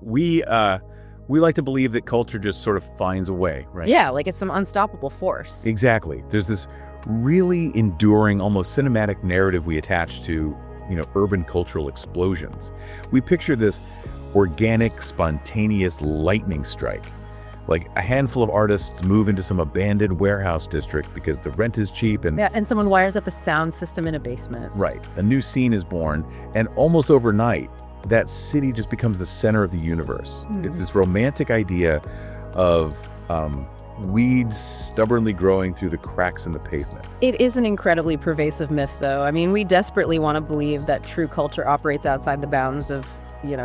we like to believe that culture just sort of finds a way, right? Yeah, like it's some unstoppable force. Exactly. There's this really enduring, almost cinematic narrative we attach to, urban cultural explosions. We picture this organic, spontaneous lightning strike. Like a handful of artists move into some abandoned warehouse district because the rent is cheap and someone wires up a sound system in a basement. Right. A new scene is born, and almost overnight, that city just becomes the center of the universe. It's this romantic idea of weeds stubbornly growing through the cracks in the pavement. It is an incredibly pervasive myth, though. I mean, we desperately want to believe that true culture operates outside the bounds of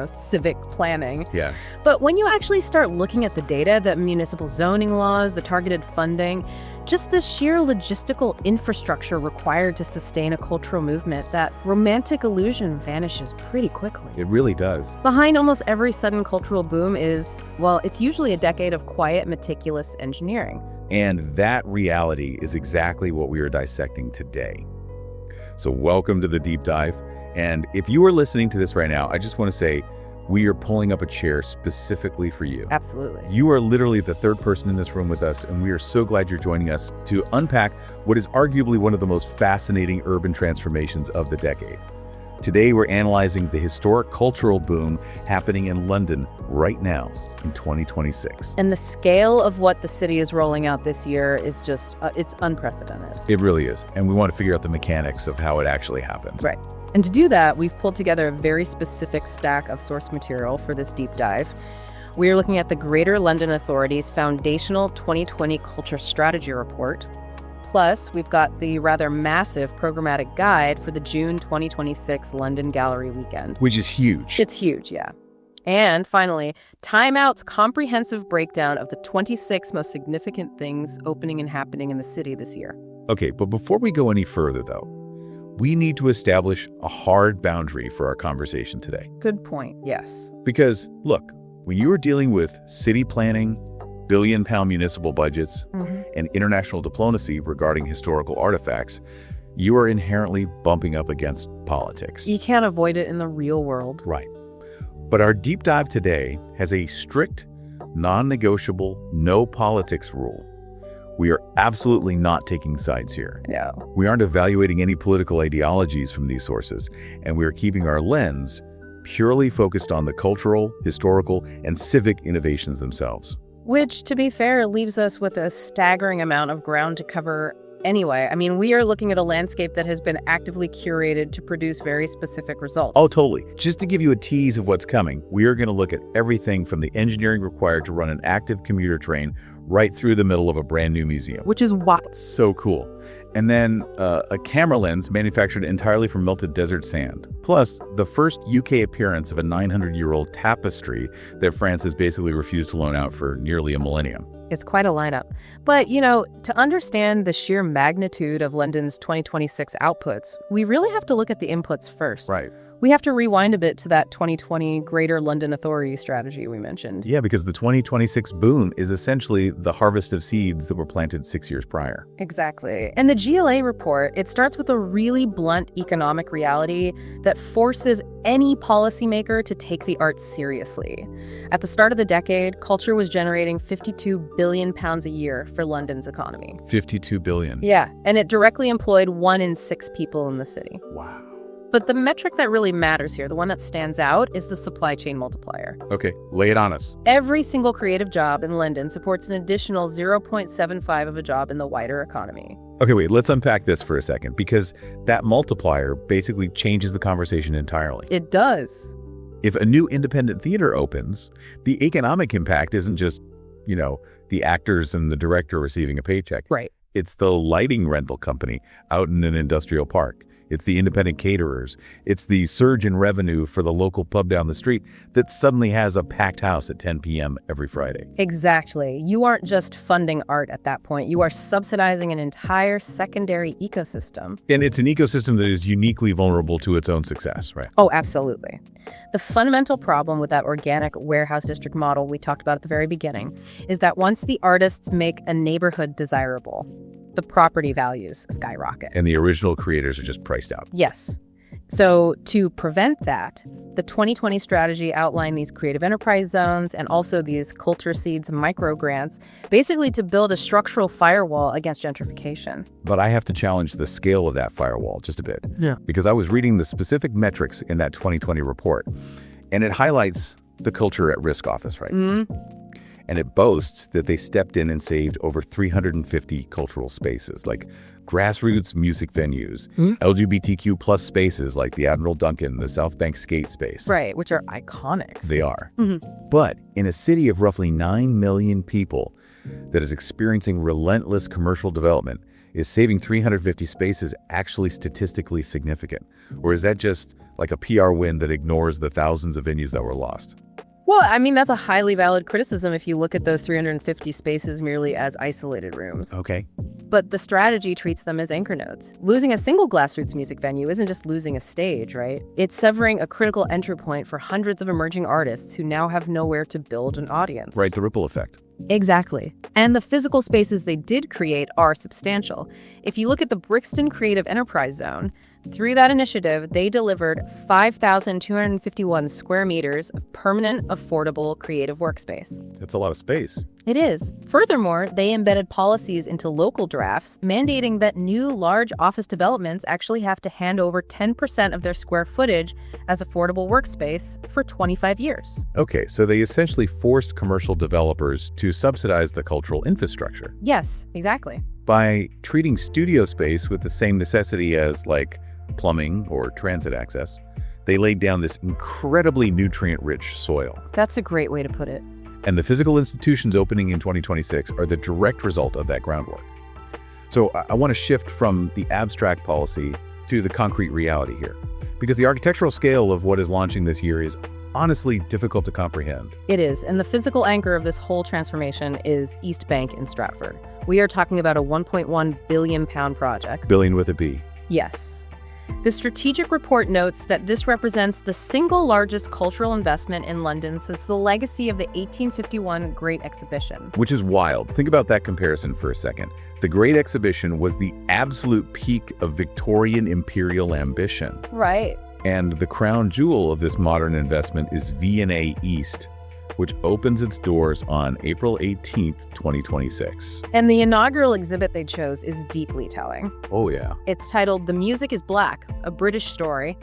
civic planning. Yeah. But when you actually start looking at the data, the municipal zoning laws, the targeted funding, just the sheer logistical infrastructure required to sustain a cultural movement, that romantic illusion vanishes pretty quickly. It really does. Behind almost every sudden cultural boom is, well, it's usually a decade of quiet, meticulous engineering. And that reality is exactly what we are dissecting today. So welcome to the deep dive. And if you are listening to this right now, I just want to say we are pulling up a chair specifically for you. Absolutely. You are literally the third person in this room with us, and we are so glad you're joining us to unpack what is arguably one of the most fascinating urban transformations of the decade. Today, we're analyzing the historic cultural boom happening in London right now in 2026. And the scale of what the city is rolling out this year is just, it's unprecedented. It really is. And we want to figure out the mechanics of how it actually happened. Right. And to do that, we've pulled together a very specific stack of source material for this deep dive. We are looking at the Greater London Authority's Foundational 2020 Culture Strategy Report. Plus, we've got the rather massive programmatic guide for the June 2026 London Gallery Weekend. Which is huge. It's huge, yeah. And finally, Time Out's comprehensive breakdown of the 26 most significant things opening and happening in the city this year. Okay, but before we go any further, though, we need to establish a hard boundary for our conversation today. Good point, yes. Because, look, when you are dealing with city planning, billion-pound municipal budgets, and international diplomacy regarding historical artifacts, you are inherently bumping up against politics. You can't avoid it in the real world. Right. But our deep dive today has a strict, non-negotiable, no politics rule. We are absolutely not taking sides here. No. We aren't evaluating any political ideologies from these sources, and we are keeping our lens purely focused on the cultural, historical, and civic innovations themselves. Which, to be fair, leaves us with a staggering amount of ground to cover anyway. I mean, we are looking at a landscape that has been actively curated to produce very specific results. Oh, totally. Just to give you a tease of what's coming, we are going to look at everything from the engineering required to run an active commuter train right through the middle of a brand new museum. Which is wild. So cool. And then a camera lens manufactured entirely from melted desert sand. Plus, the first UK appearance of a 900-year-old tapestry that France has basically refused to loan out for nearly a millennium. It's quite a lineup. But, to understand the sheer magnitude of London's 2026 outputs, we really have to look at the inputs first. Right. We have to rewind a bit to that 2020 Greater London Authority strategy we mentioned. Yeah, because the 2026 boom is essentially the harvest of seeds that were planted 6 years prior. Exactly. And the GLA report, it starts with a really blunt economic reality that forces any policymaker to take the arts seriously. At the start of the decade, culture was generating £52 billion a year for London's economy. 52 billion. Yeah, and it directly employed 1 in 6 people in the city. Wow. But the metric that really matters here, the one that stands out, is the supply chain multiplier. Okay, lay it on us. Every single creative job in London supports an additional 0.75 of a job in the wider economy. Okay, wait, let's unpack this for a second, because that multiplier basically changes the conversation entirely. It does. If a new independent theater opens, the economic impact isn't just, the actors and the director receiving a paycheck. Right. It's the lighting rental company out in an industrial park. It's the independent caterers. It's the surge in revenue for the local pub down the street that suddenly has a packed house at 10 p.m. every Friday. Exactly. You aren't just funding art at that point. You are subsidizing an entire secondary ecosystem. And it's an ecosystem that is uniquely vulnerable to its own success, right? Oh, absolutely. The fundamental problem with that organic warehouse district model we talked about at the very beginning is that once the artists make a neighborhood desirable, the property values skyrocket. And the original creators are just priced out. Yes. So to prevent that, the 2020 strategy outlined these creative enterprise zones and also these culture seeds micro grants, basically to build a structural firewall against gentrification. But I have to challenge the scale of that firewall just a bit. Yeah. Because I was reading the specific metrics in that 2020 report, and it highlights the culture at risk office, right? Mm-hmm. And it boasts that they stepped in and saved over 350 cultural spaces, like grassroots music venues, LGBTQ plus spaces like the Admiral Duncan, the South Bank skate space. Right, which are iconic. They are. Mm-hmm. But in a city of roughly 9 million people that is experiencing relentless commercial development, is saving 350 spaces actually statistically significant? Or is that just like a PR win that ignores the thousands of venues that were lost? Well, I mean, that's a highly valid criticism if you look at those 350 spaces merely as isolated rooms. Okay. But the strategy treats them as anchor nodes. Losing a single grassroots music venue isn't just losing a stage, right? It's severing a critical entry point for hundreds of emerging artists who now have nowhere to build an audience. Right, the ripple effect. Exactly. And the physical spaces they did create are substantial. If you look at the Brixton Creative Enterprise Zone, through that initiative, they delivered 5,251 square meters of permanent, affordable creative workspace. That's a lot of space. It is. Furthermore, they embedded policies into local drafts, mandating that new large office developments actually have to hand over 10% of their square footage as affordable workspace for 25 years. Okay, so they essentially forced commercial developers to subsidize the cultural infrastructure. Yes, exactly. By treating studio space with the same necessity as, like, plumbing or transit access, they laid down this incredibly nutrient-rich soil. That's a great way to put it. And the physical institutions opening in 2026 are the direct result of that groundwork. So I want to shift from the abstract policy to the concrete reality here, because the architectural scale of what is launching this year is honestly difficult to comprehend. It is, and the physical anchor of this whole transformation is East Bank in Stratford. We are talking about a £1.1 billion project. Billion with a B. Yes. The strategic report notes that this represents the single largest cultural investment in London since the legacy of the 1851 Great Exhibition. Which is wild. Think about that comparison for a second. The Great Exhibition was the absolute peak of Victorian imperial ambition. Right. And the crown jewel of this modern investment is V&A East, which opens its doors on April 18th, 2026. And the inaugural exhibit they chose is deeply telling. Oh, yeah. It's titled The Music is Black, A British Story,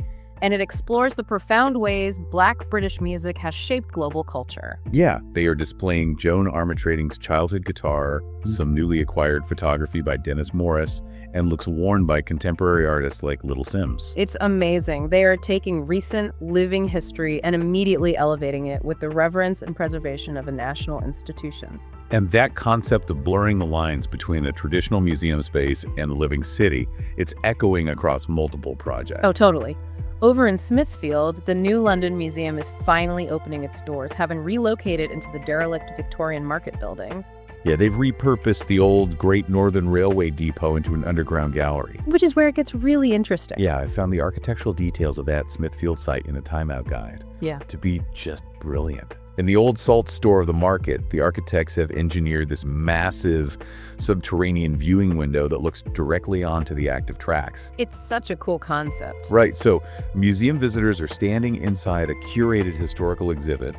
and it explores the profound ways Black British music has shaped global culture. Yeah, they are displaying Joan Armatrading's childhood guitar, some newly acquired photography by Dennis Morris, and looks worn by contemporary artists like Little Sims. It's amazing. They are taking recent living history and immediately elevating it with the reverence and preservation of a national institution. And that concept of blurring the lines between a traditional museum space and the living city, it's echoing across multiple projects. Oh, totally. Over in Smithfield, the new London Museum is finally opening its doors, having relocated into the derelict Victorian market buildings. Yeah, they've repurposed the old Great Northern Railway depot into an underground gallery. Which is where it gets really interesting. Yeah, I found the architectural details of that Smithfield site in the Time Out Guide. Yeah. To be just brilliant. In the old salt store of the market, the architects have engineered this massive subterranean viewing window that looks directly onto the active tracks. It's such a cool concept. Right, so museum visitors are standing inside a curated historical exhibit,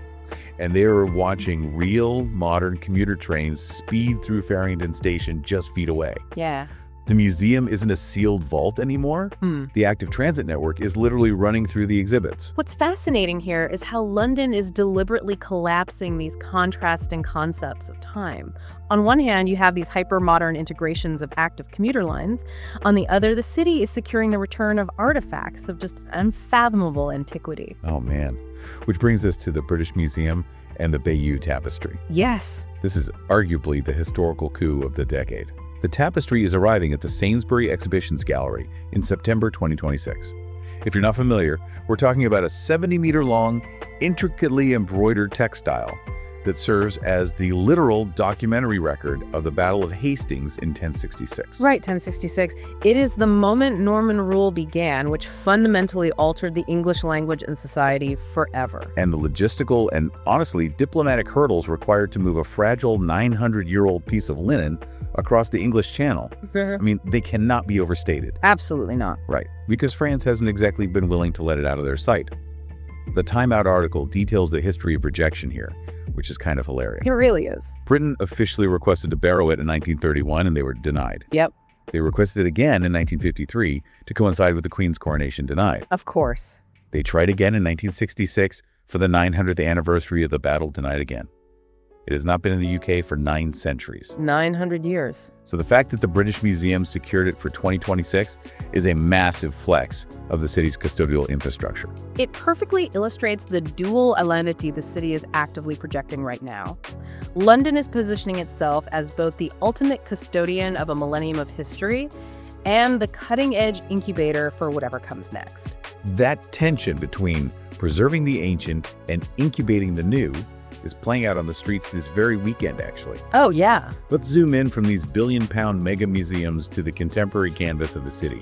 and they are watching real modern commuter trains speed through Farringdon Station just feet away. Yeah. The museum isn't a sealed vault anymore. The active transit network is literally running through the exhibits. What's fascinating here is how London is deliberately collapsing these contrasting concepts of time. On one hand, you have these hyper-modern integrations of active commuter lines. On the other, the city is securing the return of artifacts of just unfathomable antiquity. Oh man. Which brings us to the British Museum and the Bayeux Tapestry. Yes. This is arguably the historical coup of the decade. The tapestry is arriving at the Sainsbury Exhibitions Gallery in September 2026. If you're not familiar, we're talking about a 70-meter-long, intricately embroidered textile that serves as the literal documentary record of the Battle of Hastings in 1066. Right, 1066. It is the moment Norman rule began, which fundamentally altered the English language and society forever. And the logistical and, honestly, diplomatic hurdles required to move a fragile 900-year-old piece of linen across the English Channel. I mean, they cannot be overstated. Absolutely not. Right, because France hasn't exactly been willing to let it out of their sight. The Time Out article details the history of rejection here, which is kind of hilarious. It really is. Britain officially requested to borrow it in 1931, and they were denied. Yep. They requested it again in 1953 to coincide with the Queen's coronation, denied. Of course. They tried again in 1966 for the 900th anniversary of the battle, denied again. It has not been in the UK for 9 centuries. 900 years. So the fact that the British Museum secured it for 2026 is a massive flex of the city's custodial infrastructure. It perfectly illustrates the dual identity the city is actively projecting right now. London is positioning itself as both the ultimate custodian of a millennium of history and the cutting-edge incubator for whatever comes next. That tension between preserving the ancient and incubating the new is playing out on the streets this very weekend, actually. Oh, yeah. Let's zoom in from these billion-pound mega museums to the contemporary canvas of the city.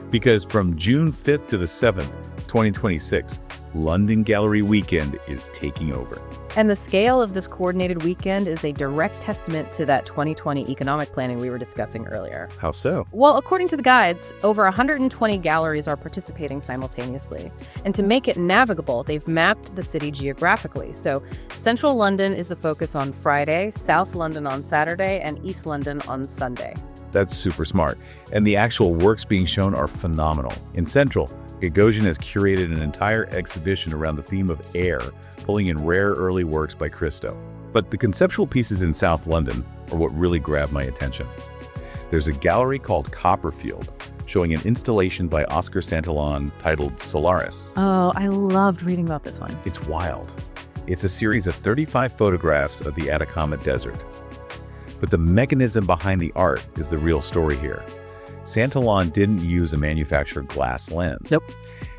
Because from June 5th to the 7th, 2026, London Gallery Weekend is taking over. And the scale of this coordinated weekend is a direct testament to that 2020 economic planning we were discussing earlier. How so? Well, according to the guides, over 120 galleries are participating simultaneously. And to make it navigable, they've mapped the city geographically. So central London is the focus on Friday, South London on Saturday, and East London on Sunday. That's super smart. And the actual works being shown are phenomenal. In Central, Gagosian has curated an entire exhibition around the theme of air, pulling in rare early works by Christo. But the conceptual pieces in South London are what really grabbed my attention. There's a gallery called Copperfield, showing an installation by Oscar Santillán titled Solaris. Oh, I loved reading about this one. It's wild. It's a series of 35 photographs of the Atacama Desert. But the mechanism behind the art is the real story here. Santillán didn't use a manufactured glass lens. Nope.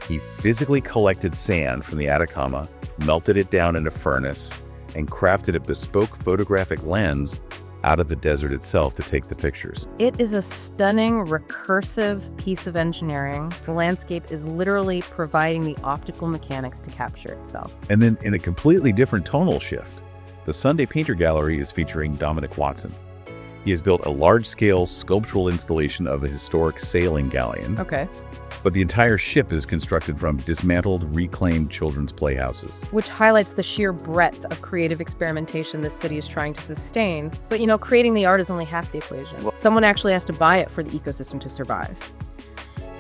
He physically collected sand from the Atacama, melted it down in a furnace, and crafted a bespoke photographic lens out of the desert itself to take the pictures. It is a stunning, recursive piece of engineering. The landscape is literally providing the optical mechanics to capture itself. And then in a completely different tonal shift, the Sunday Painter Gallery is featuring Dominic Watson. He has built a large-scale sculptural installation of a historic sailing galleon. Okay. But the entire ship is constructed from dismantled, reclaimed children's playhouses. Which highlights the sheer breadth of creative experimentation this city is trying to sustain. But, creating the art is only half the equation. Someone actually has to buy it for the ecosystem to survive.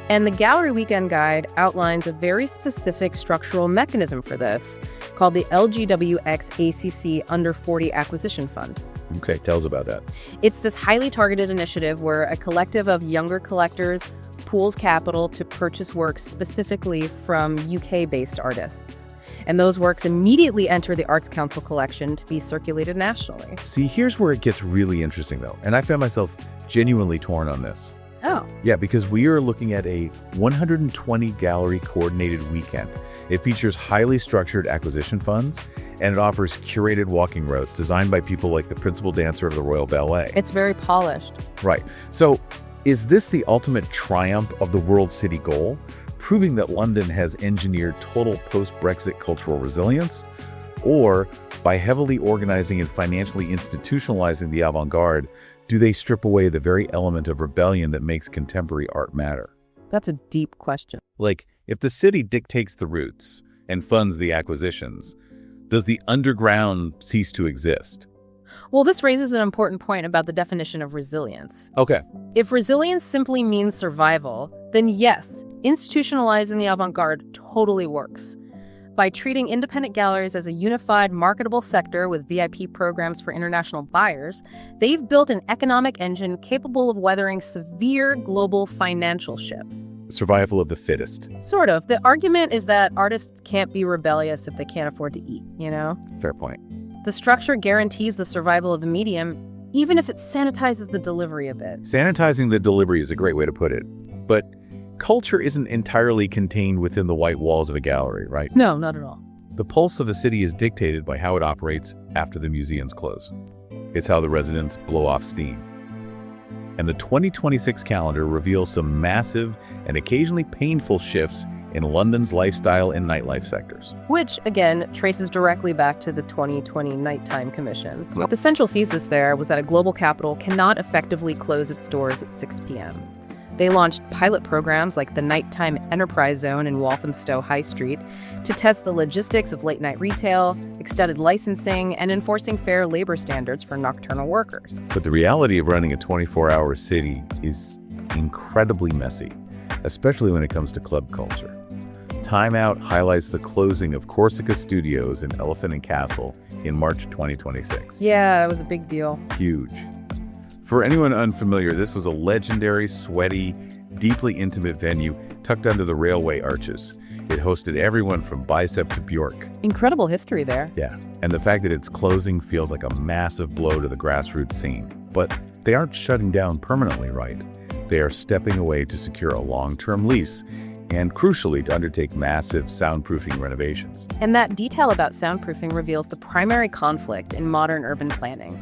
And the Gallery Weekend Guide outlines a very specific structural mechanism for this, called the LGWX-ACC Under 40 Acquisition Fund. Okay, tell us about that. It's this highly targeted initiative where a collective of younger collectors pools capital to purchase works specifically from UK-based artists. And those works immediately enter the Arts Council collection to be circulated nationally. See, here's where it gets really interesting, though. And I found myself genuinely torn on this. Oh. Yeah, because we are looking at a 120 gallery coordinated weekend. It features highly structured acquisition funds, and it offers curated walking routes designed by people like the principal dancer of the Royal Ballet. It's very polished. Right. So is this the ultimate triumph of the World City goal, proving that London has engineered total post-Brexit cultural resilience? Or by heavily organizing and financially institutionalizing the avant-garde, do they strip away the very element of rebellion that makes contemporary art matter? That's a deep question. Like, if the city dictates the routes and funds the acquisitions, does the underground cease to exist? Well, this raises an important point about the definition of resilience. Okay. If resilience simply means survival, then yes, institutionalizing the avant-garde totally works. By treating independent galleries as a unified, marketable sector with VIP programs for international buyers, they've built an economic engine capable of weathering severe global financial shifts. Survival of the fittest. Sort of. The argument is that artists can't be rebellious if they can't afford to eat, Fair point. The structure guarantees the survival of the medium, even if it sanitizes the delivery a bit. Sanitizing the delivery is a great way to put it. But culture isn't entirely contained within the white walls of a gallery, right? No, not at all. The pulse of a city is dictated by how it operates after the museums close. It's how the residents blow off steam. And the 2026 calendar reveals some massive and occasionally painful shifts in London's lifestyle and nightlife sectors. Which, again, traces directly back to the 2020 Nighttime Commission. The central thesis there was that a global capital cannot effectively close its doors at 6 p.m. They launched pilot programs like the Nighttime Enterprise Zone in Walthamstow High Street to test the logistics of late-night retail, extended licensing, and enforcing fair labor standards for nocturnal workers. But the reality of running a 24-hour city is incredibly messy, especially when it comes to club culture. Time Out highlights the closing of Corsica Studios in Elephant and Castle in March 2026. Yeah, it was a big deal. Huge. For anyone unfamiliar, this was a legendary, sweaty, deeply intimate venue tucked under the railway arches. It hosted everyone from Bicep to Bjork. Incredible history there. Yeah, and the fact that it's closing feels like a massive blow to the grassroots scene. But they aren't shutting down permanently, right? They are stepping away to secure a long-term lease and, crucially, to undertake massive soundproofing renovations. And that detail about soundproofing reveals the primary conflict in modern urban planning.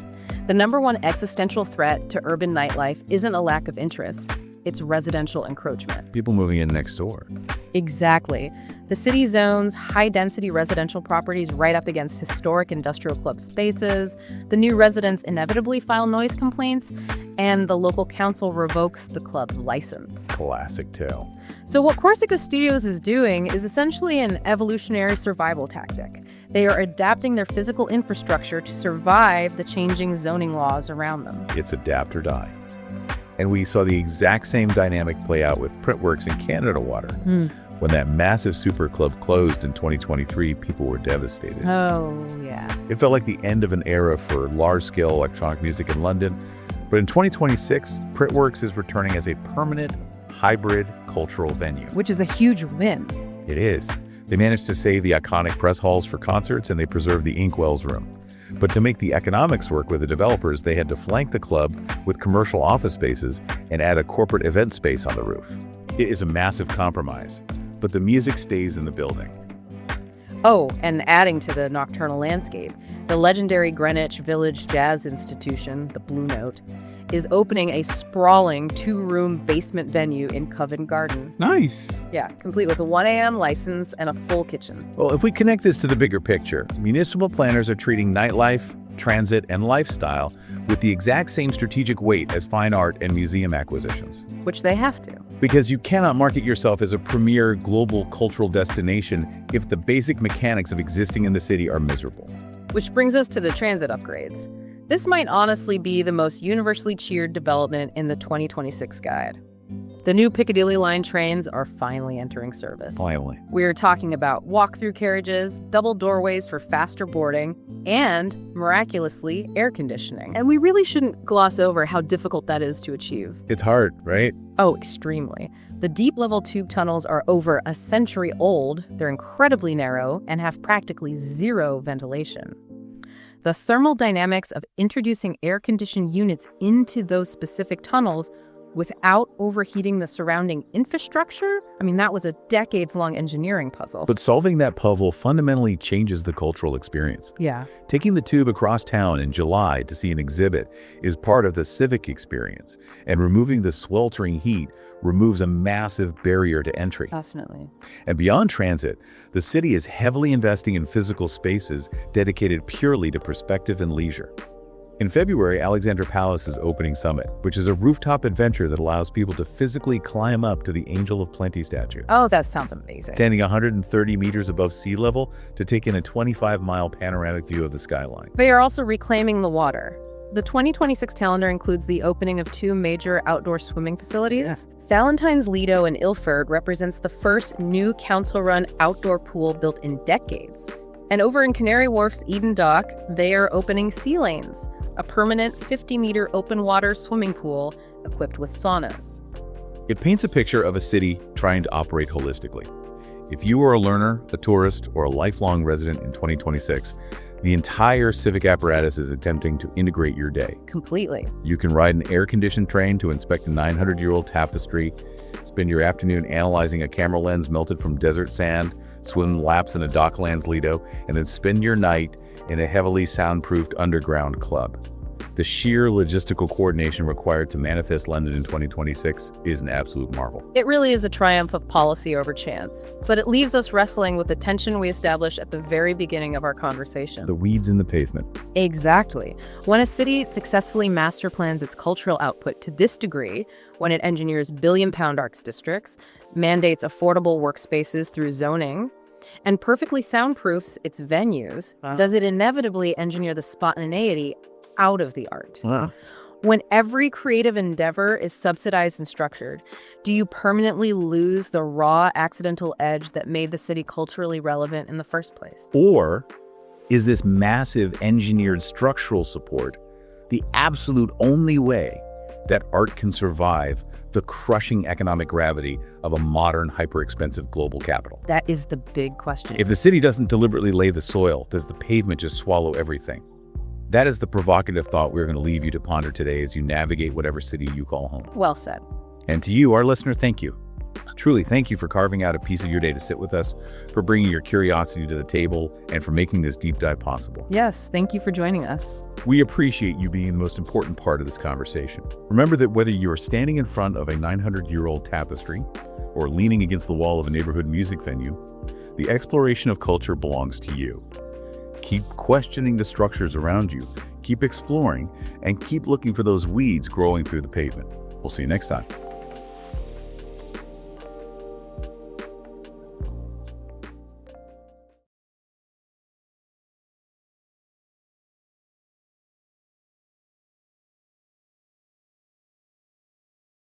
The number one existential threat to urban nightlife isn't a lack of interest, it's residential encroachment. People moving in next door. Exactly. The city zones high-density residential properties right up against historic industrial club spaces. The new residents inevitably file noise complaints, and the local council revokes the club's license. Classic tale. So what Corsica Studios is doing is essentially an evolutionary survival tactic. They are adapting their physical infrastructure to survive the changing zoning laws around them. It's adapt or die. And we saw the exact same dynamic play out with Printworks in Canada Water. When that massive super club closed in 2023, people were devastated. Oh, yeah. It felt like the end of an era for large-scale electronic music in London. But in 2026, Printworks is returning as a permanent, hybrid cultural venue. Which is a huge win. It is. They managed to save the iconic press halls for concerts, and they preserved the Inkwells room. But to make the economics work with the developers, they had to flank the club with commercial office spaces and add a corporate event space on the roof. It is a massive compromise, but the music stays in the building. Oh, and adding to the nocturnal landscape, the legendary Greenwich Village Jazz Institution, the Blue Note, is opening a sprawling 2-room basement venue in Covent Garden. Nice. Yeah, complete with a 1 a.m. license and a full kitchen. Well, if we connect this to the bigger picture, municipal planners are treating nightlife, transit, and lifestyle with the exact same strategic weight as fine art and museum acquisitions. Which they have to. Because you cannot market yourself as a premier global cultural destination if the basic mechanics of existing in the city are miserable. Which brings us to the transit upgrades. This might honestly be the most universally cheered development in the 2026 guide. The new Piccadilly line trains are finally entering service. Finally. We're talking about walk-through carriages, double doorways for faster boarding, and, miraculously, air conditioning. And we really shouldn't gloss over how difficult that is to achieve. It's hard, right? Oh, extremely. The deep-level tube tunnels are over a century old, they're incredibly narrow, and have practically zero ventilation. The thermal dynamics of introducing air-conditioned units into those specific tunnels without overheating the surrounding infrastructure, that was a decades-long engineering puzzle. But solving that puzzle fundamentally changes the cultural experience. Yeah. Taking the tube across town in July to see an exhibit is part of the civic experience, and removing the sweltering heat removes a massive barrier to entry. Definitely. And beyond transit, the city is heavily investing in physical spaces dedicated purely to perspective and leisure. In February, Alexandra Palace is opening Summit, which is a rooftop adventure that allows people to physically climb up to the Angel of Plenty statue. Oh, that sounds amazing. Standing 130 meters above sea level to take in a 25-mile panoramic view of the skyline. They are also reclaiming the water. The 2026 calendar includes the opening of 2 major outdoor swimming facilities. Yeah. Valentine's Lido in Ilford represents the first new council-run outdoor pool built in decades. And over in Canary Wharf's Eden Dock, they are opening Sea Lanes, a permanent 50-meter open-water swimming pool equipped with saunas. It paints a picture of a city trying to operate holistically. If you are a learner, a tourist, or a lifelong resident in 2026, the entire civic apparatus is attempting to integrate your day. Completely. You can ride an air-conditioned train to inspect a 900-year-old tapestry, spend your afternoon analyzing a camera lens melted from desert sand, swim laps in a Docklands Lido, and then spend your night in a heavily soundproofed underground club. The sheer logistical coordination required to manifest London in 2026 is an absolute marvel. It really is a triumph of policy over chance, but it leaves us wrestling with the tension we established at the very beginning of our conversation. The weeds in the pavement. Exactly. When a city successfully master plans its cultural output to this degree, when it engineers billion-pound arts districts, mandates affordable workspaces through zoning, and perfectly soundproofs its venues, does it inevitably engineer the spontaneity out of the art? When every creative endeavor is subsidized and structured, do you permanently lose the raw, accidental edge that made the city culturally relevant in the first place? Or is this massive engineered structural support the absolute only way that art can survive the crushing economic gravity of a modern, hyper-expensive global capital? That is the big question. If the city doesn't deliberately lay the soil, does the pavement just swallow everything? That is the provocative thought we're going to leave you to ponder today as you navigate whatever city you call home. Well said. And to you, our listener, thank you. Truly, thank you for carving out a piece of your day to sit with us, for bringing your curiosity to the table, and for making this deep dive possible. Yes, thank you for joining us. We appreciate you being the most important part of this conversation. Remember that whether you are standing in front of a 900-year-old tapestry or leaning against the wall of a neighborhood music venue, the exploration of culture belongs to you. Keep questioning the structures around you, keep exploring, and keep looking for those weeds growing through the pavement. We'll see you next time.